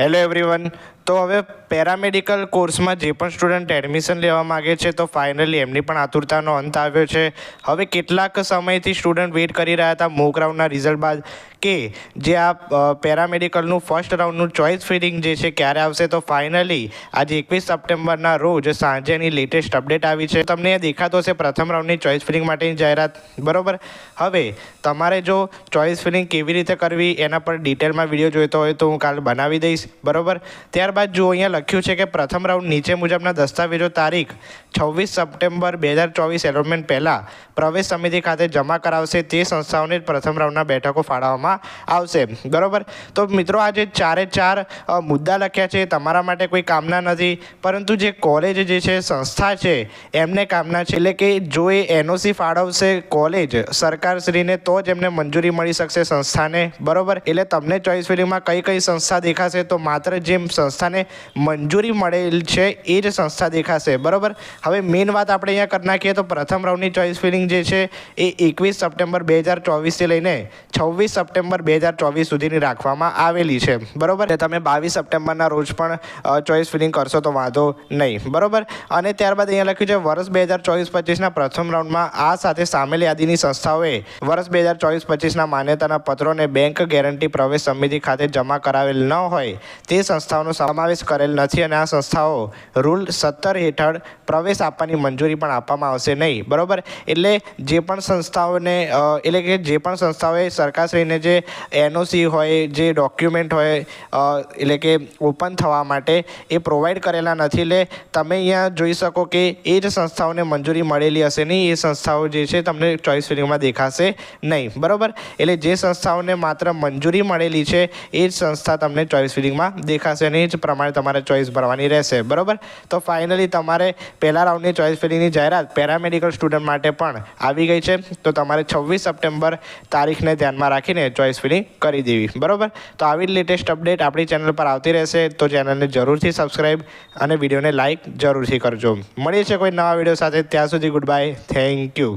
Hello everyone. તો હવે paramedical કોર્સમાં જે પણ સ્ટુડન્ટ એડમિશન લેવા માગે છે તો ફાઇનલી એમની પણ આતુરતાનો અંત આવ્યો છે। હવે કેટલાક સમયથી સ્ટુડન્ટ વેઇટ કરી રહ્યા હતા મોક રાઉન્ડના રિઝલ્ટ બાદ કે જે આ પેરામેડિકલનું ફર્સ્ટ રાઉન્ડનું ચોઇસ ફિલિંગ જે છે ક્યારે આવશે। તો ફાઇનલી આજે 21 સપ્ટેમ્બરના રોજ સાંજેની લેટેસ્ટ અપડેટ આવી છે। તમને દેખાતો હશે પ્રથમ રાઉન્ડની ચોઇસ ફિલિંગ માટેની જાહેરાત, બરાબર। હવે તમારે જો ચોઇસ ફિલિંગ કેવી રીતે કરવી એના પર ડિટેલમાં વિડીયો જોઈતો હોય તો હું કાલે બનાવી દઈશ, બરાબર। ત્યારબાદ જો અહીંયા લખ્યું છે કે પ્રથમ રાઉન્ડ નીચે મુજબના દસ્તાવેજો તારીખ 26 સપ્ટેમ્બર 2024 એલોટમેન્ટ પહેલાં પ્રવેશ સમિતિ ખાતે જમા કરાવશે તે સંસ્થાઓને જ પ્રથમ રાઉન્ડના બેઠકો ફાળવવામાં આવશે, બરાબર। તો મિત્રો આ જે ચારે ચાર મુદ્દા લખ્યા છે તમારા માટે કોઈ કામના નથી, પરંતુ જે કોલેજ જે છે સંસ્થા છે એમને કામના છે। એટલે કે જો એ એનઓસી ફાળવશે કોલેજ સરકારશ્રીને તો જ એમને મંજૂરી મળી શકશે સંસ્થાને, બરાબર। એટલે તમને ચોઇસ ફિલિંગમાં કઈ કઈ સંસ્થા દેખાશે તો માત્ર જે સંસ્થાને મંજૂરી મળેલ છે એ જ સંસ્થા દેખાશે, બરાબર। હવે મેઇન વાત આપણે અહીંયા કરી નાખીએ તો પ્રથમ રાઉન્ડની ચોઇસ ફિલિંગ જે છે એ 21 સપ્ટેમ્બર 2024થી લઈને 26 સપ્ટેમ્બર 2024 સુધીની રાખવામાં આવેલી છે, બરાબર। તમે 22 સપ્ટેમ્બરના રોજ પણ ચોઇસ ફિલિંગ કરશો તો વાંધો નહીં, બરાબર। અને ત્યારબાદ અહીંયા લખ્યું છે વર્ષ 2024-25ના પ્રથમ રાઉન્ડમાં આ સાથે સામેલ યાદીની સંસ્થાઓએ વર્ષ 2024-25ના માન્યતાના પત્રોને બેંક ગેરંટી પ્રવેશ સમિતિ ખાતે જમા કરાવેલ ન હોય તે સંસ્થાઓનો સમાવેશ કરેલ નથી અને આ સંસ્થાઓ રૂલ 17 હેઠળ પ્રવેશ આપવાની મંજૂરી પણ આપવામાં આવશે નહીં, બરાબર। એટલે જે પણ સંસ્થાઓને એટલે કે જે પણ સંસ્થાઓએ સરકારશ્રીને જે એનઓસી હોય, જે ડોક્યુમેન્ટ હોય એટલે કે ઓપન થવા માટે એ પ્રોવાઈડ કરેલા નથી, એટલે તમે અહીંયા જોઈ શકો કે એ જ સંસ્થાઓને મંજૂરી મળેલી હશે નહીં, એ સંસ્થાઓ જે છે તમને ચોઇસ ફિલિંગમાં દેખાશે નહીં, બરાબર। એટલે જે સંસ્થાઓને માત્ર મંજૂરી મળેલી છે એ જ સંસ્થા તમને ચોઇસ ફિલિંગમાં દેખાશે અને એ જ પ્રમાણે તમારે ચોઇસ ભરવાની રહેશે, બરાબર। તો ફાઇનલી તમારે પહેલા રાઉન્ડની ચોઇસ ફિલિંગની જાહેરાત પેરામેડિકલ સ્ટુડન્ટ માટે પણ આવી ગઈ છે, તો તમારે 26 સપ્ટેમ્બર તારીખને ધ્યાનમાં રાખીને ચોઇસ ફિલિંગ કરી દેવી, બરાબર। તો આવી જ લેટેસ્ટ અપડેટ આપણી ચેનલ પર આવતી રહેશે, તો ચેનલને જરૂરથી સબસ્ક્રાઈબ અને વિડીયોને લાઇક જરૂરથી કરજો। મળીએ છીએ કોઈ નવા વિડીયો સાથે, ત્યાં સુધી ગુડ બાય, થેન્ક યુ।